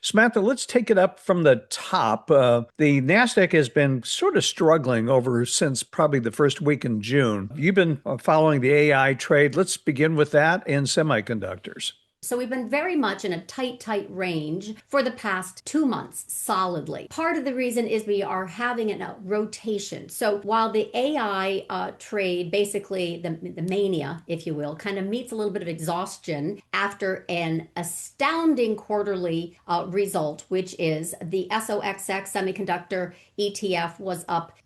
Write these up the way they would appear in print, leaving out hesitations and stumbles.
Samantha, let's take it up from the top. The NASDAQ has been sort of struggling over since probably the first week in June. You've been following the AI trade. Let's begin with that in semiconductors. So we've been very much in a tight range for the past 2 months solidly. Part of the reason is we are having a rotation. So while the AI trade, basically the mania, if you will, kind of meets a little bit of exhaustion after an astounding quarterly result, which is the SOXX semiconductor ETF was up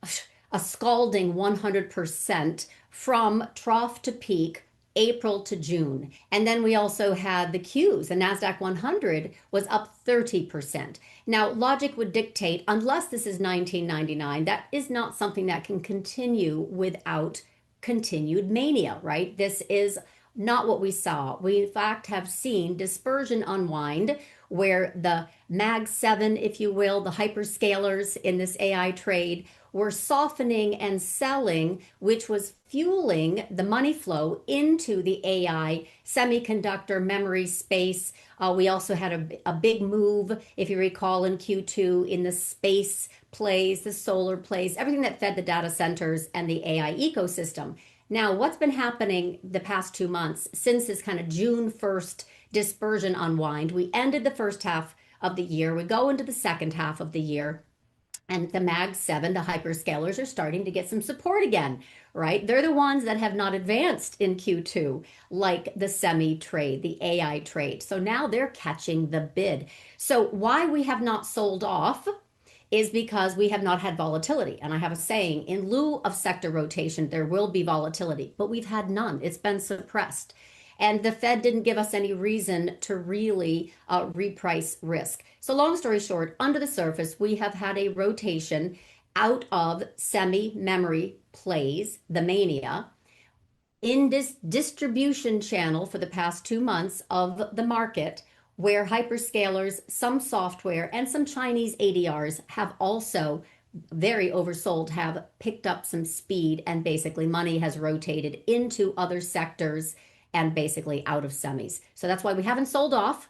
a scalding 100% from trough to peak April to June. And then we also had the Qs. The NASDAQ 100 was up 30%. Now, logic would dictate, unless this is 1999, that is not something that can continue without continued mania, right? This is not what we saw. We, in fact, have seen dispersion unwind where the Mag 7, if you will, the hyperscalers in this AI trade were softening and selling, which was fueling the money flow into the AI semiconductor memory space. We also had a big move, if you recall, in Q2 in the space plays, the solar plays, everything that fed the data centers and the AI ecosystem. Now, what's been happening the past 2 months since this kind of June 1st dispersion unwind? We ended the first half of the year, we go into the second half of the year. And the Mag 7, the hyperscalers, are starting to get some support again, right? They're the ones that have not advanced in Q2, like the semi trade, the AI trade. So now they're catching the bid. So why we have not sold off is because we have not had volatility. And I have a saying, in lieu of sector rotation, there will be volatility, but we've had none. It's been suppressed. And the Fed didn't give us any reason to really reprice risk. So long story short, under the surface, we have had a rotation out of semi-memory plays, the mania, in this distribution channel for the past 2 months of the market, where hyperscalers, some software, and some Chinese ADRs have also very oversold, have picked up some speed, and basically money has rotated into other sectors and basically out of semis. So that's why we haven't sold off,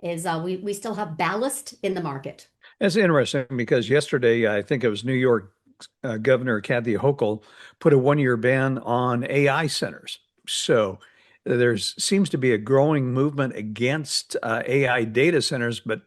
is we still have ballast in the market. That's interesting because yesterday, I think it was New York Governor Kathy Hochul put a 1-year ban on AI centers. So there seems to be a growing movement against AI data centers, but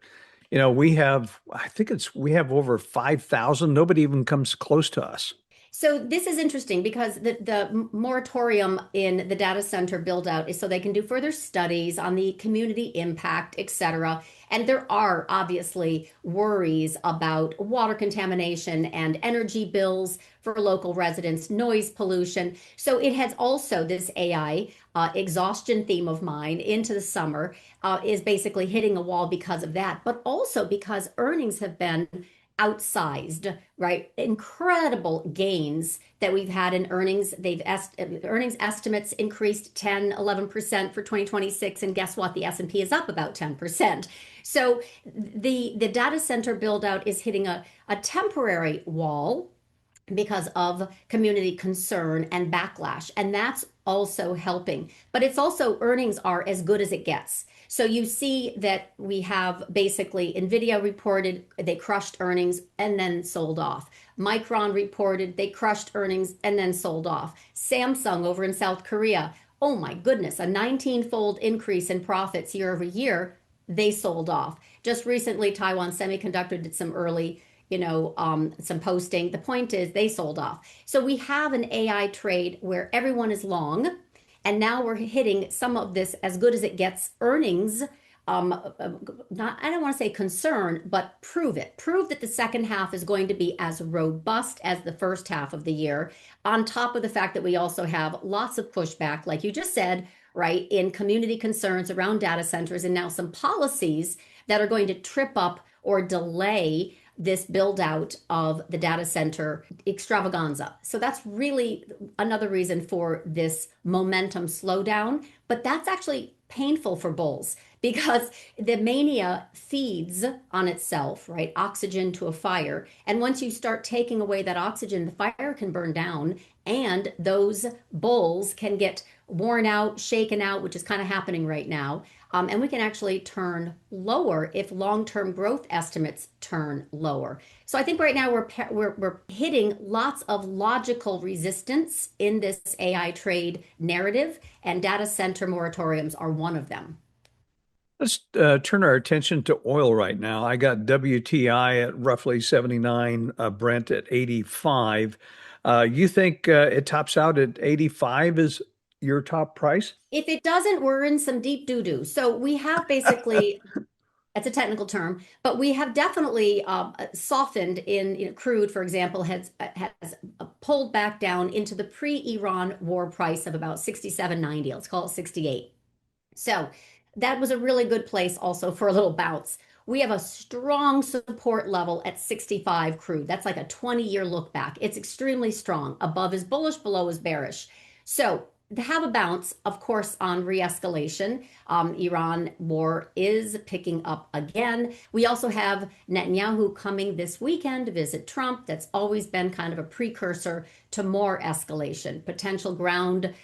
we have, I think we have over 5,000. Nobody even comes close to us. So this is interesting because the moratorium in the data center build out is so they can do further studies on the community impact, et cetera. And there are obviously worries about water contamination and energy bills for local residents, noise pollution. So it has also, this AI exhaustion theme of mine into the summer is basically hitting a wall because of that, but also because earnings have been outsized, right? Incredible gains that we've had in earnings. Earnings estimates increased 10, 11% for 2026, and guess what? The S&P is up about 10%. So the data center build out is hitting a temporary wall because of community concern and backlash. And that's also helping. But it's also, earnings are as good as it gets. So you see that we have basically NVIDIA reported they crushed earnings and then sold off. Micron reported they crushed earnings and then sold off. Samsung over in South Korea, oh my goodness, a 19-fold increase in profits year over year, they sold off. Just recently, Taiwan Semiconductor did some early some posting. The point is they sold off. So we have an AI trade where everyone is long, and now we're hitting some of this as good as it gets earnings. Not, I don't want to say concern, but prove it. Prove that the second half is going to be as robust as the first half of the year, on top of the fact that we also have lots of pushback, like you just said, right, in community concerns around data centers, and now some policies that are going to trip up or delay this build out of the data center extravaganza. So that's really another reason for this momentum slowdown. But that's actually painful for bulls because the mania feeds on itself, right? Oxygen to a fire. And once you start taking away that oxygen, the fire can burn down and those bulls can get worn out, shaken out, which is kind of happening right now. And we can actually turn lower if long-term growth estimates turn lower. So I think right now we're hitting lots of logical resistance in this AI trade narrative, and data center moratoriums are one of them. Let's turn our attention to oil right now. I got WTI at roughly 79, Brent at 85. You think it tops out at 85 is your top price? If it doesn't, we're in some deep doo-doo. So we have basically, it's a technical term, but we have definitely softened in, crude, for example, has pulled back down into the pre-Iran war price of about 67.90. Let's call it 68. So that was a really good place also for a little bounce. We have a strong support level at 65 crude. That's like a 20-year look back. It's extremely strong. Above is bullish, below is bearish. So to have a bounce, of course, on re-escalation. Iran war is picking up again. We also have Netanyahu coming this weekend to visit Trump. That's always been kind of a precursor to more escalation, potential ground,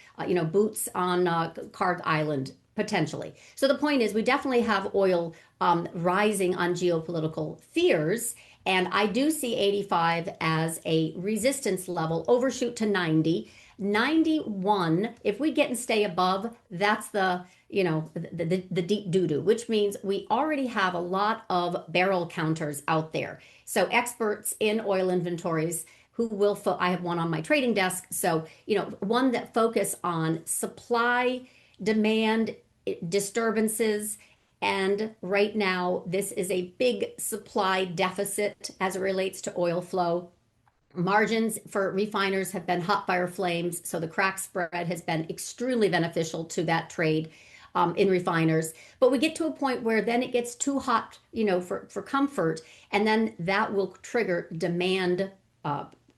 boots on Card Island potentially. So the point is, we definitely have oil rising on geopolitical fears. And I do see 85 as a resistance level, overshoot to 90. 91, if we get and stay above, that's the deep doo-doo, which means we already have a lot of barrel counters out there. So experts in oil inventories who will, I have one on my trading desk. So, one that focus on supply, demand, disturbances. And right now, this is a big supply deficit as it relates to oil flow. Margins for refiners have been hot fire flames, so the crack spread has been extremely beneficial to that trade in refiners. But we get to a point where then it gets too hot, for comfort, and then that will trigger demand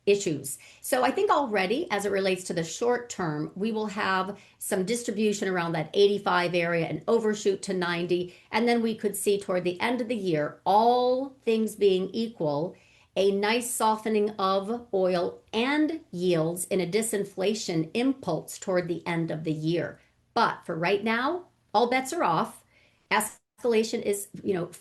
issues. So I think already, as it relates to the short term, we will have some distribution around that 85 area and overshoot to 90, and then we could see toward the end of the year, all things being equal, a nice softening of oil and yields in a disinflation impulse toward the end of the year. But for right now, all bets are off. Escalation is,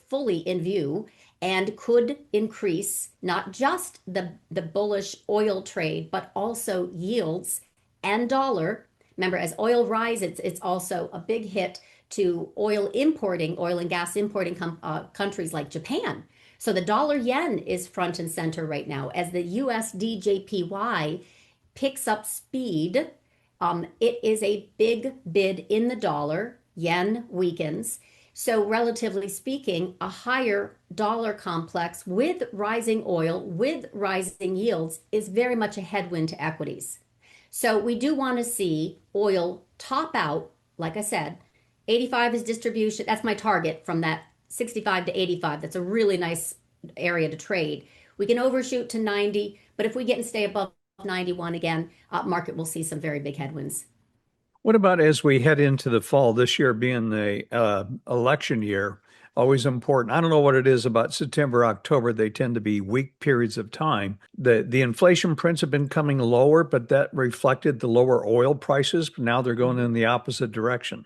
fully in view and could increase not just the bullish oil trade, but also yields and dollar. Remember, as oil rises, it's also a big hit to oil and gas importing countries like Japan. So the dollar yen is front and center right now as the USD/JPY picks up speed. It is a big bid in the dollar. Yen weakens. So relatively speaking, a higher dollar complex with rising oil, with rising yields is very much a headwind to equities. So we do want to see oil top out, like I said, 85 is distribution. That's my target from that 65 to 85. That's a really nice area to trade. We can overshoot to 90, but if we get and stay above 91 again, market will see some very big headwinds. What about as we head into the fall, this year being the election year, always important. I don't know what it is about September, October. They tend to be weak periods of time. The inflation prints have been coming lower, but that reflected the lower oil prices. Now they're going in the opposite direction.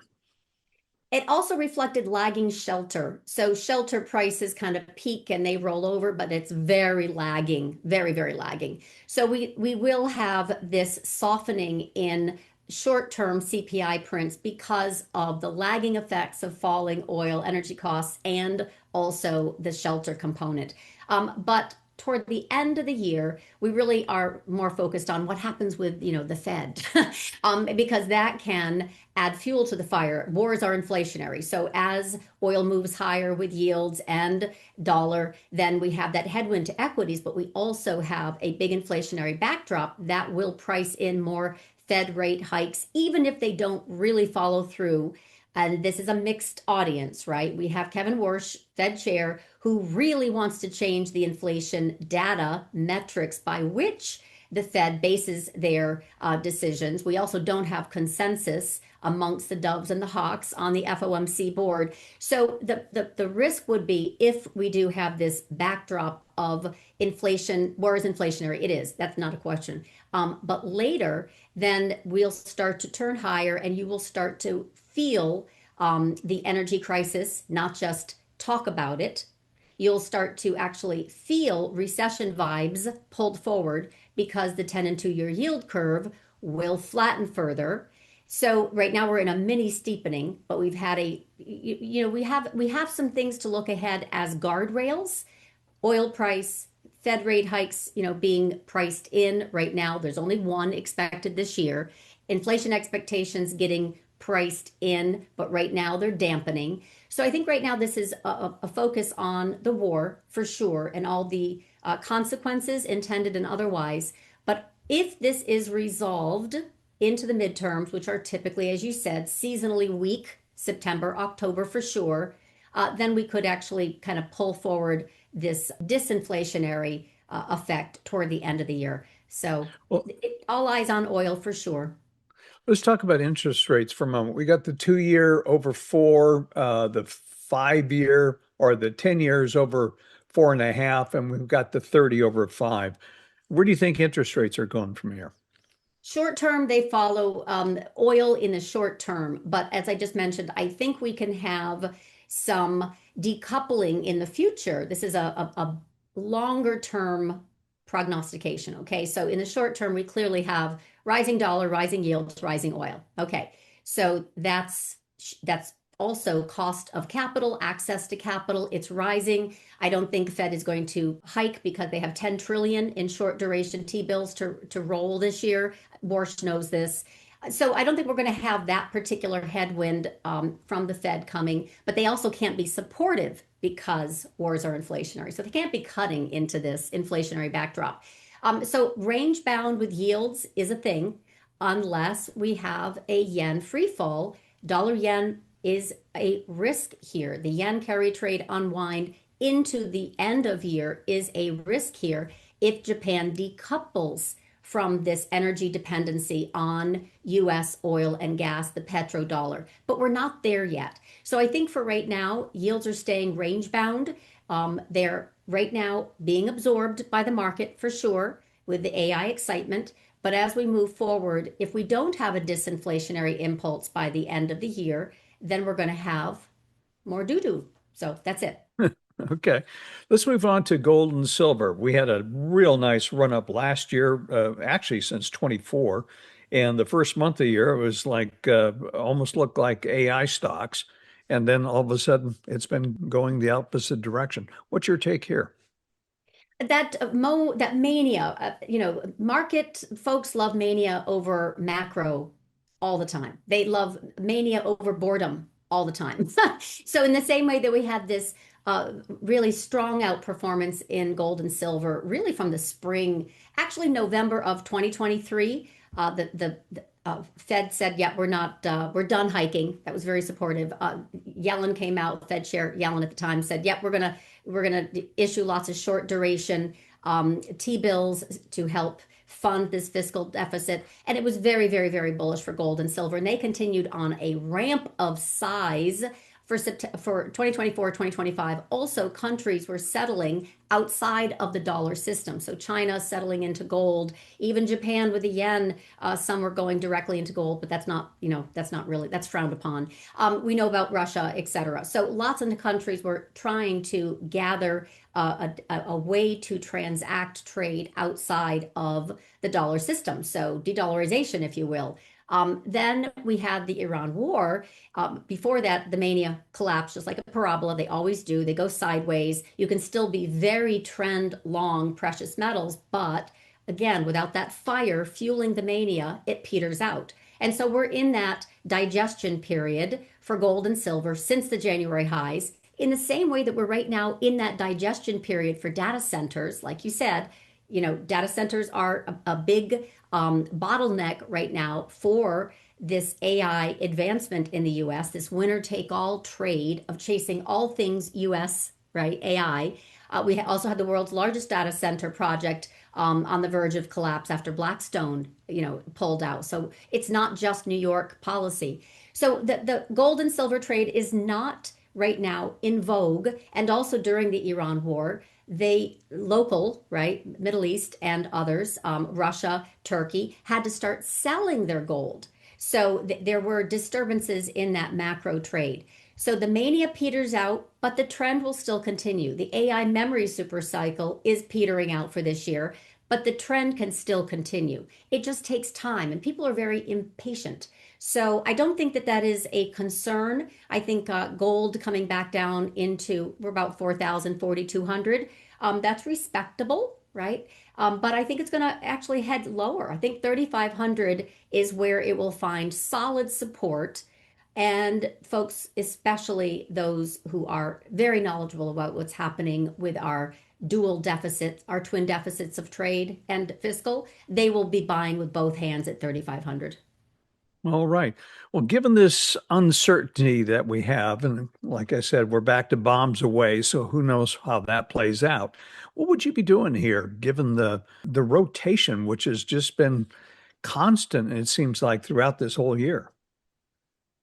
It also reflected lagging shelter. So shelter prices kind of peak and they roll over, but it's very lagging, very, very lagging. So we will have this softening in short-term CPI prints because of the lagging effects of falling oil, energy costs, and also the shelter component. But toward the end of the year, we really are more focused on what happens with, the Fed, because that can add fuel to the fire. Wars are inflationary. So as oil moves higher with yields and dollar, then we have that headwind to equities, but we also have a big inflationary backdrop that will price in more Fed rate hikes, even if they don't really follow through. And this is a mixed audience, right? We have Kevin Warsh, Fed chair, who really wants to change the inflation data metrics by which the Fed bases their decisions. We also don't have consensus amongst the doves and the hawks on the FOMC board. So the risk would be if we do have this backdrop of inflation, war is inflationary. It is. That's not a question. But later, then we'll start to turn higher and you will start to feel the energy crisis, not just talk about it. You'll start to actually feel recession vibes pulled forward because the 10 and 2-year yield curve will flatten further. So right now we're in a mini steepening, but we've had we have some things to look ahead as guardrails. Oil price, Fed rate hikes, being priced in right now. There's only one expected this year. Inflation expectations getting priced in, but right now they're dampening. So I think right now this is a focus on the war for sure and all the consequences intended and otherwise. But if this is resolved into the midterms, which are typically, as you said, seasonally weak, September, October for sure, then we could actually kind of pull forward this disinflationary effect toward the end of the year. So Well, all eyes on oil for sure. let's talk about interest rates for a moment. We got the 2 year over four, the 5 year or the 10 years over 4.5, and we've got the 30 over 5. Where do you think interest rates are going from here? Short term, they follow oil in the short term. But as I just mentioned, I think we can have some decoupling in the future. This is a longer term prognostication. Okay. So in the short term, we clearly have rising dollar, rising yields, rising oil. Okay. So that's also cost of capital, access to capital. It's rising. I don't think Fed is going to hike because they have 10 trillion in short duration T-bills to roll this year. Borsch knows this. So I don't think we're going to have that particular headwind from the Fed coming, but they also can't be supportive because wars are inflationary. So they can't be cutting into this inflationary backdrop. So range bound with yields is a thing unless we have a yen free fall. Dollar yen is a risk here. The yen carry trade unwind into the end of year is a risk here if Japan decouples from this energy dependency on US oil and gas, the petrodollar. But we're not there yet. So I think for right now, yields are staying range bound. They're right now being absorbed by the market for sure with the AI excitement. But as we move forward, if we don't have a disinflationary impulse by the end of the year, then we're going to have more doo-doo. So that's it. Okay, let's move on to gold and silver. We had a real nice run up last year, actually since 24. And the first month of the year, it was like almost looked like AI stocks. And then all of a sudden, it's been going the opposite direction. What's your take here? That mania, market folks love mania over macro all the time. They love mania over boredom all the time. So in the same way that we had this really strong outperformance in gold and silver, really from the spring, actually November of 2023, the Fed said, "Yeah, we're done hiking." That was very supportive. Yellen came out, Fed Chair Yellen at the time said, "Yep, we're gonna issue lots of short duration T-bills to help fund this fiscal deficit." And it was very, very, very bullish for gold and silver. And they continued on a ramp of size for 2024, 2025. Also, countries were settling outside of the dollar system. So China settling into gold, even Japan with the yen, some were going directly into gold, but that's not really, that's frowned upon. We know about Russia, et cetera. So lots of the countries were trying to gather a way to transact trade outside of the dollar system. So de-dollarization, if you will. Then we had the Iran war. Before that, the mania collapsed just like a parabola. They always do. They go sideways. You can still be very trend long precious metals, but again, without that fire fueling the mania, it peters out. And so we're in that digestion period for gold and silver since the January highs, in the same way that we're right now in that digestion period for data centers. Like you said, data centers are a big bottleneck right now for this AI advancement in the US, this winner take all trade of chasing all things US, right? AI. We also had the world's largest data center project on the verge of collapse after Blackstone, pulled out. So it's not just New York policy. So the gold and silver trade is not right now in vogue. And also during the Iran war, they local, right, Middle East and others, Russia, Turkey, had to start selling their gold. So there were disturbances in that macro trade. So the mania peters out, but the trend will still continue. The AI memory supercycle is petering out for this year, but the trend can still continue. It just takes time, and people are very impatient. So I don't think that that is a concern. I think gold coming back down into, we're about 4,000, 4,200. That's respectable, right? But I think it's going to actually head lower. I think 3,500 is where it will find solid support. And folks, especially those who are very knowledgeable about what's happening with our dual deficits, our twin deficits of trade and fiscal, they will be buying with both hands at 3,500. All right. Well, given this uncertainty that we have, and like I said, we're back to bombs away, so who knows how that plays out. What would you be doing here, given the rotation, which has just been constant, it seems like, throughout this whole year?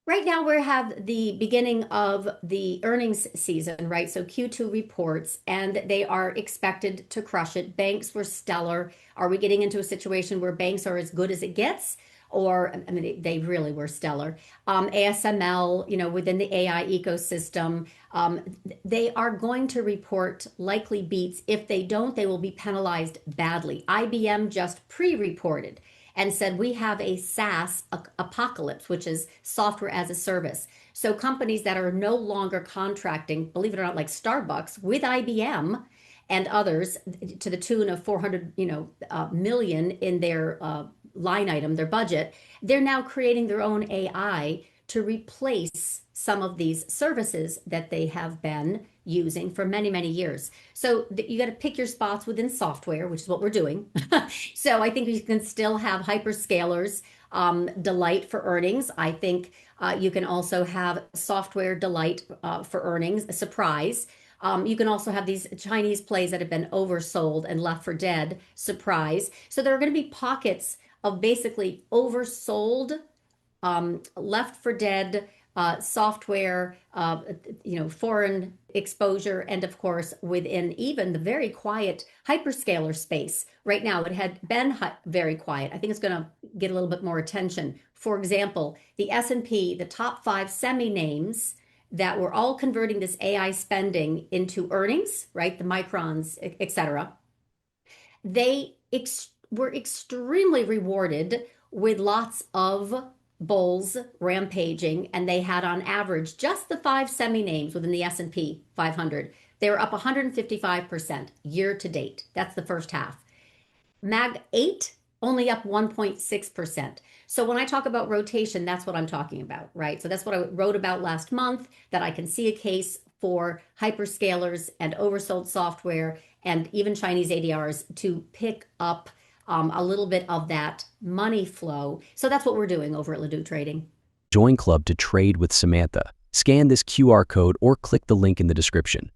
Right now, we have the beginning of the earnings season, right? So Q2 reports, and they are expected to crush it. Banks were stellar. Are we getting into a situation where banks are as good as it gets? Or, I mean, they really were stellar. ASML, within the AI ecosystem, they are going to report likely beats. If they don't, they will be penalized badly. IBM just pre-reported and said we have a SaaS apocalypse, which is software as a service. So companies that are no longer contracting, believe it or not, like Starbucks with IBM and others to the tune of 400, million in their line item, their budget, they're now creating their own AI to replace some of these services that they have been using for many, many years. So you got to pick your spots within software, which is what we're doing. So I think you can still have hyperscalers delight for earnings. I think you can also have software delight for earnings, a surprise. You can also have these Chinese plays that have been oversold and left for dead, surprise. So there are going to be pockets of basically oversold, left for dead software, foreign exposure, and of course, within even the very quiet hyperscaler space. Right now, it had been very quiet. I think it's going to get a little bit more attention. For example, the S&P, the top five semi names that were all converting this AI spending into earnings, right? The Microns, et cetera. They were extremely rewarded with lots of bulls rampaging, and they had on average just the five semi names within the S&P 500. They were up 155% year to date. That's the first half. Mag 8 only up 1.6%. So when I talk about rotation, that's what I'm talking about, right? So that's what I wrote about last month, that I can see a case for hyperscalers and oversold software and even Chinese ADRs to pick up a little bit of that money flow. So that's what we're doing over at LaDuc Trading. Join Club to trade with Samantha. Scan this QR code or click the link in the description.